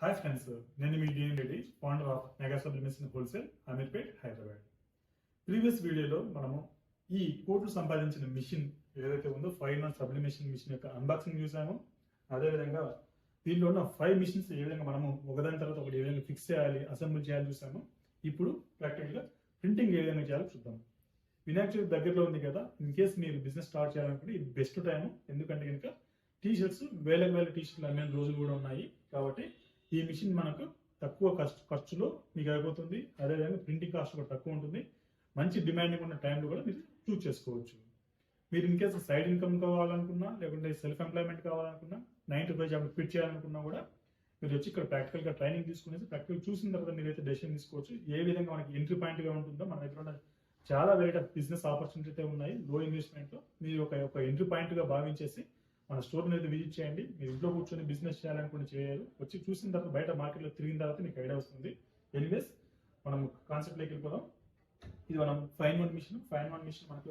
Hi friends, నేను మీ DN Reddy, founder of mega sublimation wholesale, Ameerpet, Hyderabad. Previous వీడియోలో మనము ఈ కోట్లు సంపాదించిన మిషన్ ఏదైతే ఉందో 5-in-1 సబ్లిమేషన్ మిషన్ యొక్క అన్బాక్సింగ్ చూసాము. అదేవిధంగా దీనిలో ఉన్న 5 మిషన్స్ ఏ విధంగా మనము ఒకదాని తర్వాత ఒకటి ఏ విధంగా ఫిక్స్ చేయాలి, అసెంబుల్ చేయాలి చూసాము. ఇప్పుడు ప్రాక్టికల్గా ప్రింటింగ్ ఏ విధంగా చేయాలో చూద్దాం. వినాయక చవితి దగ్గరలో ఉంది కదా, ఇన్ కేస్ మీరు బిజినెస్ స్టార్ట్ చేయాలనుకుంటే ఇది బెస్ట్ టైం. ఎందుకంటే కనుక టీషర్ట్స్ వేల టీషర్ట్లు అమ్మే రోజులు కూడా ఉన్నాయి. కాబట్టి ఈ మిషన్ మనకు తక్కువ ఖర్చులో మీకు అయిపోతుంది. అదేవిధంగా ప్రింటింగ్ కాస్ట్ కూడా తక్కువ ఉంటుంది. మంచి డిమాండింగ్ ఉన్న టైంలో కూడా మీరు చూస్ చేసుకోవచ్చు. మీరు ఇన్ కేసు సైడ్ ఇన్కమ్ కావాలనుకున్నా, లేకుంటే సెల్ఫ్ ఎంప్లాయ్మెంట్ కావాలనుకున్నా, 9 to 5 జాబ్ క్విట్ చేయాలనుకున్నా కూడా మీరు వచ్చి ఇక్కడ ప్రాక్టికల్గా ట్రైనింగ్ తీసుకునేసి ప్రాక్టికల్ చూసిన తర్వాత మీరైతే డెసిషన్ తీసుకోవచ్చు. ఏ విధంగా మనకి ఎంట్రీ పాయింట్గా ఉంటుందో మన దగ్గర ఉన్న చాలా వెరైటీ ఆఫ్ బిజినెస్ ఆపర్చునిటీ అయితే ఉన్నాయి. లో ఇన్వెస్ట్మెంట్తో మీరు ఒక ఎంట్రీ పాయింట్గా భావించేసి మన స్టోర్ని అయితే విజిట్ చేయండి. మీరు ఇంట్లో కూర్చొని బిజినెస్ చేయాలనుకుని చేయరు. వచ్చి చూసిన తర్వాత బయట మార్కెట్లో తిరిగిన తర్వాత మీకు ఐడియా వస్తుంది. ఎనీవేస్ మనం కాన్సెప్ట్లోకి వెళ్ళిపోదాం. ఇది మనం 5-in-1 మిషన్. 5-in-1 మిషన్ మనకు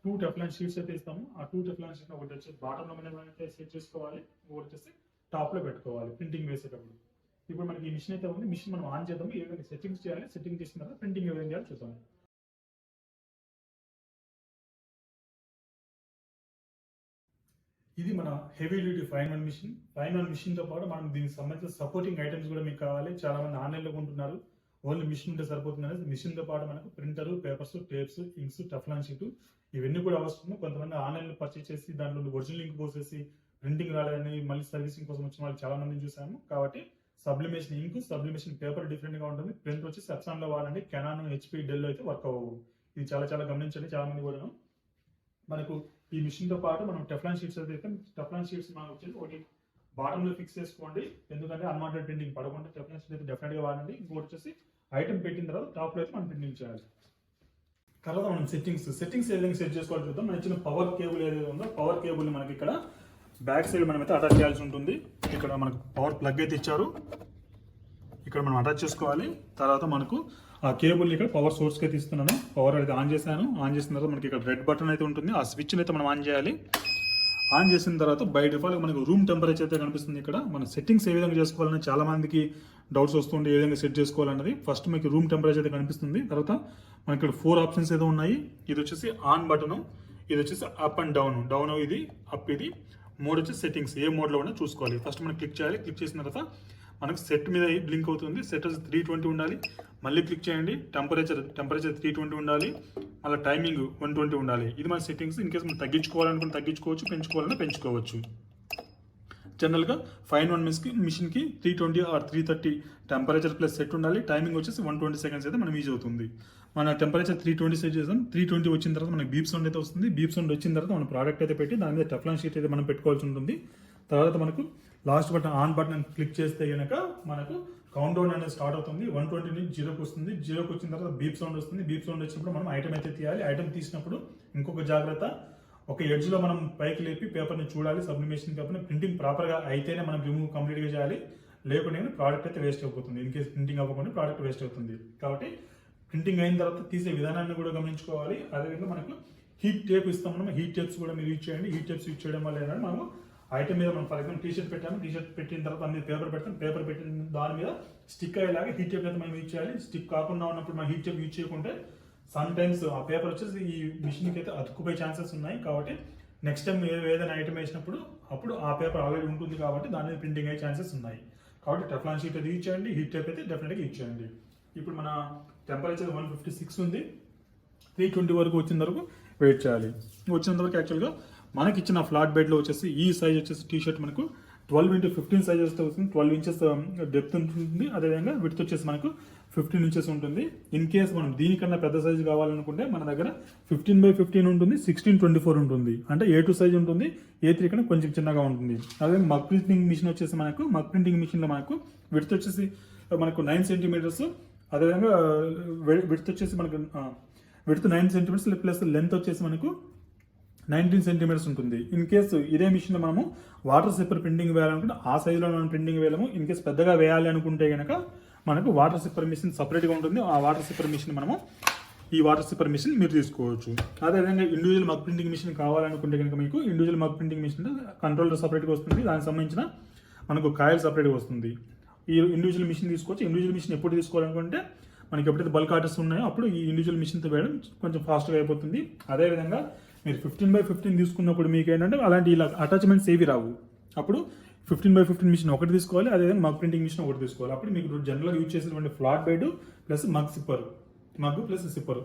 2 టెఫ్లాన్ షీట్స్ అయితే ఇస్తాము. ఆ 2 టెఫ్లాన్ షీట్ ఒకటి వచ్చి బాటంలో మనం అయితే సెట్ చేసుకోవాలి, ఒకటి వచ్చేసి టాప్లో పెట్టుకోవాలి ప్రింటింగ్ వేసేటప్పుడు. ఇప్పుడు మనకి ఈ మిషన్ అయితే ఉంది. మిషన్ మనం ఆన్ చేద్దాము. ఏ విధంగా సెట్టింగ్స్ చేయాలి, సెట్టింగ్ చేసిన తర్వాత ప్రింటింగ్ ఏ విధంగా చేయాలి చూద్దాం. ఇది మన heavy duty 5-in-1 machine. 5-in-1 మిషన్తో పాటు మనం దీనికి సంబంధించిన సపోర్టింగ్ ఐటమ్స్ కూడా మీకు కావాలి. చాలా మంది ఆన్లైన్లో కొంటున్నారు. ఓన్లీ మిషన్ ఉంటే సరిపోతుంది అనేది. మిషన్తో పాటు మనకు printer, papers, tapes, inks, Teflon sheet ఇవన్నీ కూడా అవసరం. కొంతమంది ఆన్లైన్లో పర్చేస్ చేసి దాంట్లో ఒరిజినల్ లింక్ పోసేసి ప్రింటింగ్ రాలేదని మళ్ళీ సర్వీసింగ్ కోసం వచ్చిన వాళ్ళు చాలా మందిని చూసాము. కాబట్టి సబ్లిమేషన్ ఇంక్, సబ్లిమేషన్ పేపర్ డిఫరెంట్గా ఉంటుంది. ప్రింట్ వచ్చి ఎప్సాన్లో వాడండి. కెనాన్, హెచ్పి, డెల్ అయితే వర్క్ అవ్వవు. ఇది చాలా గమనించండి చాలా మంది కూడా. మనకు ఈ మిషన్తో పాటు మనం టెఫ్లాన్ షీట్స్ అయితే టెఫ్లాన్ షీట్స్ మనం వచ్చేసి ఒకటి బాటంలో ఫిక్స్ చేసుకోండి. ఎందుకంటే అన్వాంటెడ్ ప్రింటింగ్ పడకుండా టెఫ్లాన్ షీట్ అయితే డెఫినెట్గా వాడండి. ఇంకోటి వచ్చేసి ఐటమ్ పెట్టిన తర్వాత టాప్లో అయితే మనం ప్రింటింగ్ చేయాలి. తర్వాత మనం సెట్టింగ్స్ ఏ విధంగా సెట్ చేసుకోవాలి చూద్దాం. మన ఇచ్చిన పవర్ కేబుల్ ఏదైతే ఉందో పవర్ కేబుల్ మనకి ఇక్కడ బ్యాక్ సైడ్ మనం అయితే అటాచ్ చేయాల్సి ఉంటుంది. ఇక్కడ మనకు పవర్ ప్లగ్ అయితే ఇచ్చారు, ఇక్కడ మనం అటాచ్ చేసుకోవాలి. తర్వాత మనకు ఆ కేబుల్ ఇక్కడ పవర్ సోర్స్కి అయితే ఇస్తున్నాను. పవర్ అయితే ఆన్ చేశాను. ఆన్ చేసిన తర్వాత మనకి ఇక్కడ రెడ్ బటన్ అయితే ఉంటుంది. ఆ స్విచ్ని అయితే మనం ఆన్ చేయాలి. ఆన్ చేసిన తర్వాత బై డిఫాల్ట్ మనకు రూమ్ టెంపరేచర్ అయితే కనిపిస్తుంది. ఇక్కడ మన సెట్టింగ్స్ ఏ విధంగా చేసుకోవాలని చాలా మందికి డౌట్స్ వస్తుండే, ఏ విధంగా సెట్ చేసుకోవాలన్నది. ఫస్ట్ మీకు రూమ్ టెంపరేచర్ అయితే కనిపిస్తుంది. తర్వాత మనకి ఇక్కడ 4 ఆప్షన్స్ అయితే ఉన్నాయి. ఇది వచ్చేసి ఆన్ బటన్, ఇది వచ్చేసి అప్ అండ్ డౌన్ ఇది అప్, ఇది మోడ్ వచ్చేసి సెట్టింగ్స్ ఏ మోడ్లో ఉన్నా చూసుకోవాలి. ఫస్ట్ మనం క్లిక్ చేయాలి. క్లిక్ చేసిన తర్వాత మనకు సెట్ మీద బ్లింక్ అవుతుంది. సెట్ వచ్చి 320 ఉండాలి. మళ్ళీ క్లిక్ చేయండి. టెంపరేచర్ 320 ఉండాలి. మళ్ళీ టైమింగ్ 120 ఉండాలి. ఇది మన సెట్టింగ్స్. ఇన్ కేసు మనం తగ్గించుకోవాలనుకుంటే తగ్గించుకోవచ్చు, పెంచుకోవాలన్నా పెంచుకోవచ్చు. జనరల్గా 5-in-1 మిషన్కి 320 ఆర్ 330 టెంపరేచర్ ప్లస్ సెట్ ఉండాలి. టైమింగ్ వచ్చేసి 120 సెకండ్స్ అయితే మనం యూజ్ అవుతుంది. మన టెంపరేచర్ 320 సెట్ చేసాం. 320 వచ్చిన తర్వాత మనకి బీప్ సౌండ్ అయితే వస్తుంది. బీప్ సౌండ్ వచ్చిన తర్వాత మన ప్రోడక్ట్ అయితే పెట్టి దాని మీద టెఫ్లాన్ షీట్ అయితే మనం పెట్టుకోవాల్సి ఉంటుంది. తర్వాత మనకు last button on button click చేస్తే కనుక మనకు కౌంట్ డౌన్ అనేది స్టార్ట్ అవుతుంది. 120 నుంచి 0కి వస్తుంది. 0కి వచ్చిన తర్వాత బీప్ సౌండ్ వస్తుంది. బీప్ సౌండ్ వచ్చినప్పుడు మనం ఐటమ్ అయితే తీయాలి. ఐటమ్ తీసినప్పుడు ఇంకొక జాగ్రత్త, ఒక ఎడ్జ్లో మనం పైకి లేపి పేపర్ని చూడాలి. సబ్లిమేషన్ పేపర్ని ప్రింటింగ్ ప్రాపర్గా అయితేనే మనం రిమూవ్ కంప్లీట్గా చేయాలి. లేకుంటే ప్రోడక్ట్ అయితే వేస్ట్ అయిపోతుంది. ఇన్ కేసు ప్రింటింగ్ అవ్వకుండా ప్రోడక్ట్ వేస్ట్ అవుతుంది. కాబట్టి ప్రింటింగ్ అయిన తర్వాత తీసే విధానాన్ని కూడా గమనించుకోవాలి. అదేవిధంగా మనకు హీట్ టేప్ ఇస్తాం. మనం హీట్ టేప్స్ కూడా మీరు యూజ్ చేయండి. హీట్ టేప్స్ యూజ్ చేయడం వల్ల ఏంటంటే మనము ఐటమ్ మీద మనం ఫర్ ఎగ్జాంపుల్ టీషర్ట్ పెట్టాము. టీషర్ట్ పెట్టిన తర్వాత దాని మీద పేపర్ పెడతాం. పేపర్ పెట్టిన దాని మీద స్టిక్ అయ్యేలాగా హీట్ టేప్ అయితే మనం యూజ్ చేయాలి. స్టిక్ కాకుండా ఉన్నప్పుడు మనం హీట్ టేప్ యూజ్ చేయకుంటే సమ్ టైమ్స్ ఆ పేపర్ వచ్చేసి ఈ మిషన్కి అయితే అతుక్కుపోయే ఛాన్సెస్ ఉన్నాయి. కాబట్టి నెక్స్ట్ టైం ఏదైనా ఐటమ్ వేసినప్పుడు అప్పుడు ఆ పేపర్ ఆల్రెడీ ఉంటుంది కాబట్టి దాని మీద ప్రింటింగ్ అయ్యే ఛాన్సెస్ ఉన్నాయి. కాబట్టి టెఫ్లాన్ షీట్ అయితే యూజ్ చేయండి. హీట్ టేప్ అయితే డెఫినెట్గా యూజ్ చేయండి. ఇప్పుడు మన టెంపరేచర్ 156 ఉంది. 320 వరకు వచ్చిన వరకు వెయిట్ చేయాలి. వచ్చినంత వరకు యాక్చువల్గా మనకి ఇచ్చిన ఫ్లాట్ బెడ్లో వచ్చేసి ఈ సైజ్ వచ్చేసి టీషర్ట్ మనకు 12x15 సైజ్ వస్తుంది. 12 ఇంచెస్ డెప్త్ ఉంటుంది. అదేవిధంగా విడ్త్ వచ్చేసి మనకు 15 ఇంచెస్ ఉంటుంది. ఇన్ కేస్ మనం దీనికన్నా పెద్ద సైజు కావాలనుకుంటే మన దగ్గర 15x15 ఉంటుంది, 16x24 ఉంటుంది. అంటే A2 సైజ్ ఉంటుంది. A3 కన్నా కొంచెం చిన్నగా ఉంటుంది. అదే మగ్ ప్రింటింగ్ మిషన్ వచ్చేసి మనకు మగ్ ప్రింటింగ్ మిషన్లో మనకు విడ్త్ వచ్చేసి మనకు 9 సెంటీమీటర్స్. అదేవిధంగా విడ్త్ వచ్చేసి మనకు విడ్త్ 9 సెంటీమీటర్స్ ప్లస్ లెంత్ వచ్చేసి మనకు 19 సెంటీమీటర్స్ ఉంటుంది. ఇన్ కేసు ఇదే మిషన్లో మనము వాటర్ సిప్పర్ ప్రింటింగ్ వేయాలనుకుంటే ఆ సైజులో మనం ప్రింటింగ్ వేయలేము. ఇన్ కేసు పెద్దగా వేయాలి అనుకుంటే కనుక మనకు వాటర్ సిప్పర్ మిషన్ సపరేట్గా ఉంటుంది. ఆ వాటర్ సిప్పర్ మిషన్ మనము ఈ వాటర్ సిప్పర్ మిషన్ మీరు తీసుకోవచ్చు. అదేవిధంగా ఇండివిజువల్ మగ్ ప్రింటింగ్ మిషన్ కావాలనుకుంటే కనుక మీకు individual mug printing machine controller సపరేట్గా వస్తుంది. దానికి సంబంధించిన మనకు కాయిల్ సపరేట్గా వస్తుంది. ఈ ఇండివిజువల్ మిషన్ తీసుకోవచ్చు. ఇండివిజువల్ మిషన్ ఎప్పుడు తీసుకోవాలనుకుంటే మనకి ఎప్పుడైతే బల్క్ ఆర్డర్స్ ఉన్నాయో అప్పుడు ఈ ఇండివిజువల్ మిషన్తో వేయడం కొంచెం ఫాస్ట్గా అయిపోతుంది. అదేవిధంగా మీరు 15x15 తీసుకున్నప్పుడు మీకు ఏంటంటే అలాంటి ఇలా అటాచ్మెంట్స్ ఏవి రావు. అప్పుడు 15x15 మిషన్ ఒకటి తీసుకోవాలి, అదేవిధంగా మగ్ ప్రింటింగ్ మిషన్ ఒకటి తీసుకోవాలి. అప్పుడు మీకు జనరల్గా యూజ్ చేసేటువంటి flat bed plus mug plus sipper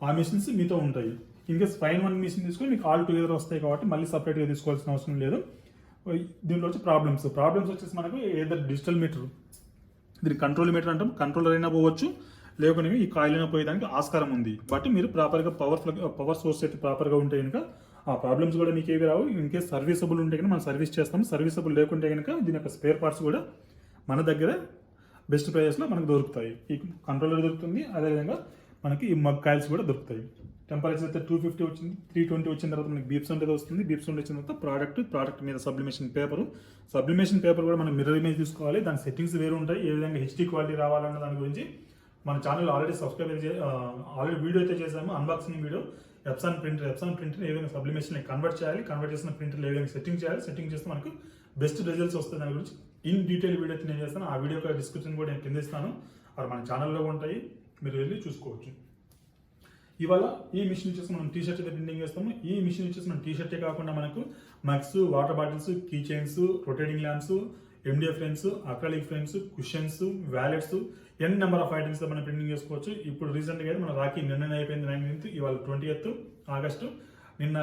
ఆ మిషన్స్ మీతో ఉంటాయి. ఇన్కేస్ ఫైన్ వన్ మిషన్ తీసుకొని మీకు ఆల్ టుగెదర్ వస్తాయి కాబట్టి మళ్ళీ సపరేట్గా తీసుకోవాల్సిన అవసరం లేదు. దీంట్లో వచ్చి ప్రాబ్లమ్స్ వచ్చేసి మనకు ఏదైనా డిజిటల్ మీటర్, దీనికి కంట్రోల్ మీటర్ అంటాం, కంట్రోలర్ అయినా పోవచ్చు, లేకపోతే ఈ కాయిల్ అయినా పోయేదానికి ఆస్కారం ఉంది. బట్ మీరు ప్రాపర్గా పవర్ సోర్స్ అయితే ప్రాపర్గా ఉంటే కనుక ఆ ప్రాబ్లమ్స్ కూడా మీకు ఏవి రావు. ఇన్కేస్ సర్వీసబుల్ ఉంటే కనుక మనం సర్వీస్ చేస్తాం, సర్వీసబుల్ లేకుంటే కనుక దీని యొక్క స్పేర్ పార్ట్స్ కూడా మన దగ్గర బెస్ట్ ప్రైజెస్లో మనకు దొరుకుతాయి. ఈ కంట్రోలర్ దొరుకుతుంది, అదేవిధంగా మనకి ఈ మగ్ కాయిల్స్ కూడా దొరుకుతాయి. టెంపరేచర్ అయితే 250 వచ్చింది, 320 వచ్చిన తర్వాత మనకి బీప్ సౌండ్ అయితే వస్తుంది. బీప్ సౌండ్ వచ్చిన తర్వాత ప్రోడక్ట్ మీద సబ్లిమేషన్ పేపర్ కూడా మనం మిర్రర్ ఇమేజ్ తీసుకోవాలి. దాని సెట్టింగ్స్ వేరు ఉంటాయి. ఏ విధంగా హెచ్డీ క్వాలిటీ రావాలన్న దాని గురించి మన ఛానల్ ఆల్రెడీ ఆల్రెడీ వీడియో అయితే చేసాము, అన్బాక్సింగ్ వీడియో. ఎప్సాన్ ప్రింటర్ ఏ విధంగా సబ్లిమేషన్ కన్వర్ట్ చేసిన ప్రింటర్ ఏ విధంగా సెట్టింగ్ చేస్తే మనకు బెస్ట్ రిజల్ట్స్ వస్తాయి. దాని గురించి ఇన్ డీటెయిల్ వీడియో అయితే నేను చేస్తాను. ఆ వీడియో యొక్క డిస్క్రిప్షన్ కూడా నేను కింద ఇస్తాను, అవి మన ఛానల్లో ఉంటాయి, మీరు వెళ్ళి చూసుకోవచ్చు. ఇవాళ ఈ మిషన్ వచ్చేసి మనం టీ షర్ట్ అయితే ప్రింటింగ్ చేస్తాము. ఈ మిషన్ వచ్చేసి మనం టీ షర్టే కాకుండా మనకు mugs, water bottles, key chains, rotating lamps, MDF frames, acrylic frames, cushions, wallets, n number of items మనం ప్రింటింగ్ చేసుకోవచ్చు. ఇప్పుడు రీసెంట్గా అయితే మన రాఖీ నిన్న అయిపోయింది 19th, ఇవాళ 20th ఆగస్టు. నిన్న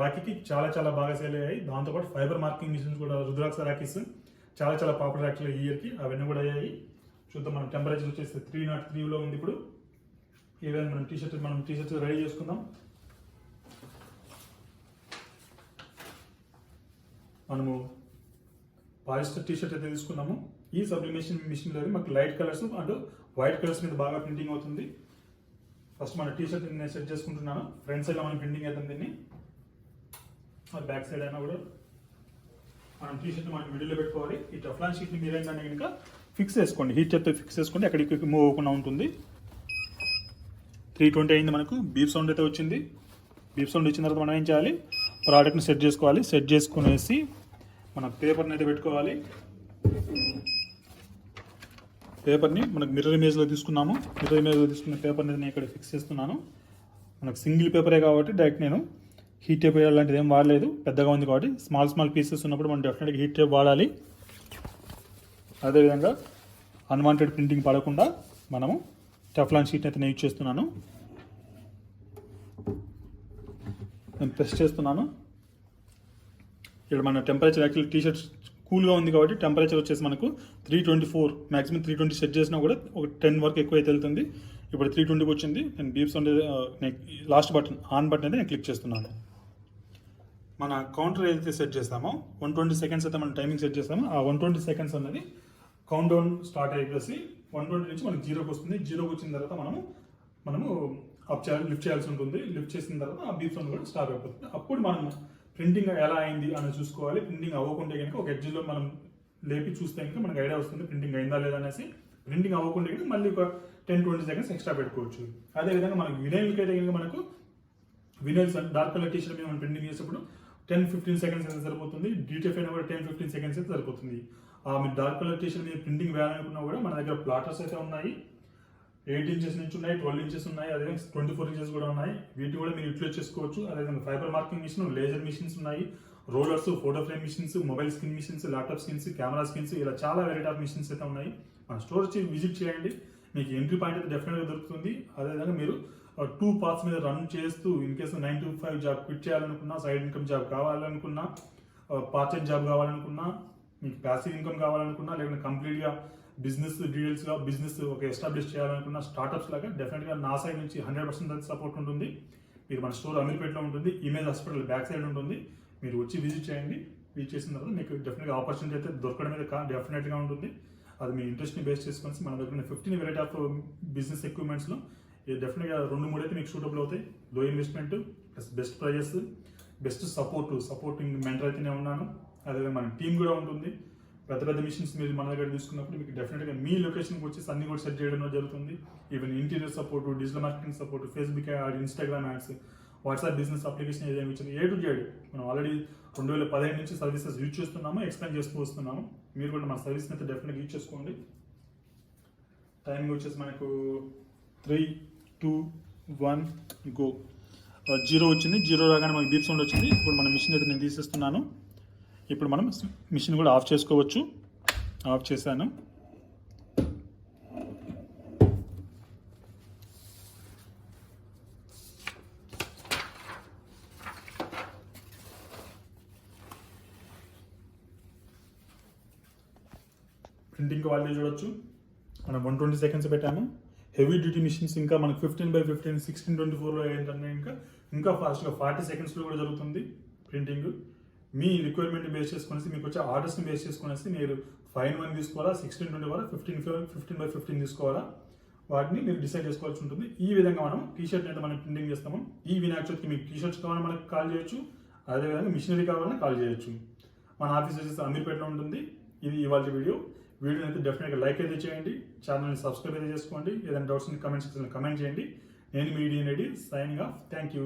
రాఖీకి చాలా బాగా సేల్ అయ్యాయి. దాంతోపాటు ఫైబర్ మార్కింగ్ మిషన్స్ కూడా, రుద్రాక్ష రాఖీస్ చాలా పాపులర్ యాక్చువల్గా ఈ ఇయర్కి, అవన్నీ కూడా అయ్యాయి. చూద్దాం. మన టెంపరేచర్ వచ్చేసి 303లో ఉంది ఇప్పుడు. ఈ విధంగా మనం టీ షర్ట్ రెడీ చేసుకుందాం. మనము పాలిస్టర్ టీ షర్ట్ అయితే తీసుకున్నాము. ఈ సబ్లిమేషన్ మిషన్లో మాకు light colours and white colours మీద బాగా ప్రింటింగ్ అవుతుంది. ఫస్ట్ మన టీ షర్ట్ నేను సెట్ చేసుకుంటున్నాను. ఫ్రంట్ సైడ్లో మనం ప్రింటింగ్ అవుతుంది దీన్ని, బ్యాక్ సైడ్ అయినా కూడా మనం టీ షర్ట్ మనం మిడిల్లో పెట్టుకోవాలి. ఈ టెఫ్లాన్ షీట్ని మీరేంటంటే కనుక ఫిక్స్ చేసుకోండి, హీట్ చేస్తే ఫిక్స్ చేసుకోండి, ఎక్కడికి మూవ్ అవ్వకుండా ఉంటుంది. 320 అయింది మనకు. బీప్ సౌండ్ అయితే వచ్చింది. బీప్ సౌండ్ వచ్చిన తర్వాత మనం ఏం చేయాలి, ప్రోడక్ట్ని సెట్ చేసుకోవాలి. సెట్ చేసుకునేసి మన పేపర్ని అయితే పెట్టుకోవాలి. పేపర్ని మనకు మిర్రర్ ఇమేజ్లో తీసుకున్నాము. మిర్రర్ ఇమేజ్లో తీసుకున్న పేపర్ని నేను ఇక్కడ ఫిక్స్ చేస్తున్నాను. మనకు సింగిల్ పేపరే కాబట్టి డైరెక్ట్ నేను హీట్ టేప్ లాంటిది ఏం వాడలేదు, పెద్దగా ఉంది కాబట్టి. స్మాల్ పీసెస్ ఉన్నప్పుడు మనం డెఫినెట్గా హీట్ టేప్ వాడాలి. అదేవిధంగా అన్వాంటెడ్ ప్రింటింగ్ పడకుండా మనము టెఫ్లాన్ షీట్ అయితే నేను యూజ్ చేస్తున్నాను. నేను ప్రెస్ చేస్తున్నాను. ఇక్కడ మన టెంపరేచర్ యాక్చువల్లీ టీ షర్ట్ కూల్గా ఉంది కాబట్టి టెంపరేచర్ వచ్చేసి మనకు 324, మ్యాక్సిమం 320 సెట్ చేసినా కూడా ఒక 10 వరకు ఎక్కువ అయితే వెళ్తుంది. ఇప్పుడు 320కి వచ్చింది. నేను బీప్స్ అంటే లాస్ట్ బటన్ ఆన్ బటన్ అయితే నేను క్లిక్ చేస్తున్నాను. మన కౌంటర్ ఏదైతే సెట్ చేస్తామో 120 సెకండ్స్ అయితే మనం టైమింగ్ సెట్ చేస్తామో ఆ 120 సెకండ్స్ అనేది కౌంట్ డౌన్ స్టార్ట్ అయిపోయి 120 నుంచి మనకి 0కి వస్తుంది. 0కి వచ్చిన తర్వాత మనము లిఫ్ట్ చేయాల్సి ఉంటుంది. లిఫ్ట్ చేసిన తర్వాత ఆ బీప్ సౌండ్ కూడా స్టార్ట్ అయిపోతుంది. అప్పుడు మనం ప్రింటింగ్ ఎలా అయింది అని చూసుకోవాలి. ప్రింటింగ్ అవ్వకుంటే కనుక ఒక ఎడ్జ్లో మనం లేపి చూస్తే కనుక మనకు ఐడియా వస్తుంది ప్రింటింగ్ అయిందా లేదా అనేసి. ప్రింటింగ్ అవ్వకుంటే కనుక మళ్ళీ ఒక 10-20 సెకండ్స్ ఎక్స్ట్రా పెట్టుకోవచ్చు. అదేవిధంగా మనకు వినైల్కి అయితే కనుక మనకు వినైల్స్ డార్క్ కలర్ టీషర్ట్ మీద మనం ప్రింటింగ్ చేసేప్పుడు 10-15 సెకండ్స్ అయితే సరిపోతుంది. డీటెఫ్ అయినా కూడా 10-15 సెకండ్స్ అయితే సరిపోతుంది. మీరు డార్క్ కలర్ టీషర్ట్ మీద ప్రింటింగ్ వేయాలనుకున్నా కూడా మన దగ్గర ప్లాటర్స్ అయితే ఉన్నాయి. 8 ఇంచెస్ నుంచి ఉన్నాయి, 12 ఇంచెస్ ఉన్నాయి, అదేవిధంగా 24 ఇంచెస్ కూడా ఉన్నాయి. వీటి కూడా మీరు యూటిలైజ్ చేసుకోవచ్చు. అదేవిధంగా fiber marking machine, laser machines ఉన్నాయి, rollers, photo frame machines, mobile screen machines, laptop screens, camera screens, ఇలా చాలా వెరైటీ ఆఫ్ మిషన్స్ అయితే ఉన్నాయి. మన స్టోర్ వచ్చి విజిట్ చేయండి, మీకు ఎంట్రీ పాయింట్ అయితే డెఫినెట్గా దొరుకుతుంది. అదేవిధంగా మీరు 2 పార్ట్స్ మీద రన్ చేస్తూ in case 9 to 5 job quit చేయాలనుకున్నా, సైడ్ ఇన్కమ్ జాబ్ కావాలనుకున్నా, పార్ట్ టైం జాబ్ కావాలనుకున్నా, మీకు ప్యాసివ్ ఇన్కమ్ కావాలనుకున్నా, లేకపోతే కంప్లీట్గా బిజినెస్ డీటెయిల్స్గా బిజినెస్ ఒక ఎస్టాబ్లిష్ చేయాలనుకున్న స్టార్టప్స్ లాగా డెఫినెట్గా నా సైడ్ నుంచి 100% సపోర్ట్ ఉంటుంది. మీరు మన స్టోర్ అమీర్పేటలో ఉంటుంది, ఇమేజ్ హాస్పిటల్ బ్యాక్ సైడ్ ఉంటుంది. మీరు వచ్చి విజిట్ చేయండి. విజిట్ చేసిన తర్వాత మీకు డెఫినెట్గా ఆపర్చునిటీ అయితే దొరకడం మీద డెఫినెట్గా ఉంటుంది. అది మీ ఇంట్రెస్ట్ని బేస్ చేసుకొని మన దగ్గర 15 వెరైటీ ఆఫ్ బిజినెస్ ఎక్విప్మెంట్స్లో డెఫినెట్గా 2-3 అయితే మీకు సూటబుల్ అవుతాయి. Low investment plus best prices, best supporting mentor అయితే నేను ఉన్నాను. అదేవిధంగా మన టీం కూడా ఉంటుంది. పెద్ద మిషన్స్ మీరు మన దగ్గర తీసుకున్నప్పుడు మీకు డెఫినెట్గా మీ లొకేషన్కి వచ్చేసి అన్ని కూడా సెట్ చేయడం జరుగుతుంది. Even interior support, digital marketing support, Facebook add, Instagram ads, WhatsApp business application ఏదైనా ఇచ్చింది A to Z మనం ఆల్రెడీ 2015 నుంచి సర్వీసెస్ యూజ్ చేస్తున్నాము, ఎక్స్ప్లెయిన్ చేస్తూ వస్తున్నాము. మీరు కూడా మన సర్వీస్ని అయితే డెఫినెట్గా యూజ్ చేసుకోండి. టైమింగ్ వచ్చేసి మనకు 3, 2, 1 గో. 0 వచ్చింది. 0 రాగానే మనకి బీప్ సౌండ్ వచ్చింది. ఇప్పుడు మన మిషన్ అయితే నేను తీసేస్తున్నాను. ఇప్పుడు మనం మిషన్ కూడా ఆఫ్ చేసుకోవచ్చు. ఆఫ్ చేశాను. ప్రింటింగ్ క్వాలిటీ చూడొచ్చు. మనం 120 సెకండ్స్ పెట్టాము. హెవీ డ్యూటీ మిషన్స్ ఇంకా మనకు 15x15 1624లో ఏంటంటే ఇంకా ఫాస్ట్గా 40 సెకండ్స్లో కూడా జరుగుతుంది ప్రింటింగ్. మీ రిక్వైర్మెంట్ బేస్ చేసుకునేసి మీకు వచ్చే ఆర్డర్స్ని బేస్ చేసుకునేసి మీరు 5:1 తీసుకోవాలా, 16:20 15x15 తీసుకోవాలా, వాటిని మీరు డిసైడ్ చేసుకోవాల్సి ఉంటుంది. ఈ విధంగా మనం టీ-షర్ట్ అయితే మనం ప్రింటింగ్ చేస్తాము. ఈ వినాయక చవితికి మీకు టీ-షర్ట్స్ కావాలని మనకు కాల్ చేయొచ్చు. అదేవిధంగా మిషనరీ కావాలని కాల్ చేయొచ్చు. మన ఆఫీస్ వచ్చేసి అమీర్పేటలో ఉంటుంది. ఇది ఇవాళ వీడియోని అయితే డెఫినెట్గా లైక్ అయితే చేయండి, ఛానల్ని సబ్స్క్రైబ్ అయితే చేసుకోండి. ఏదైనా డౌట్స్ కమెంట్ సెక్షన్లో కమెంట్ చేయండి. నేను మీ DN Reddy, signing off. Thank you.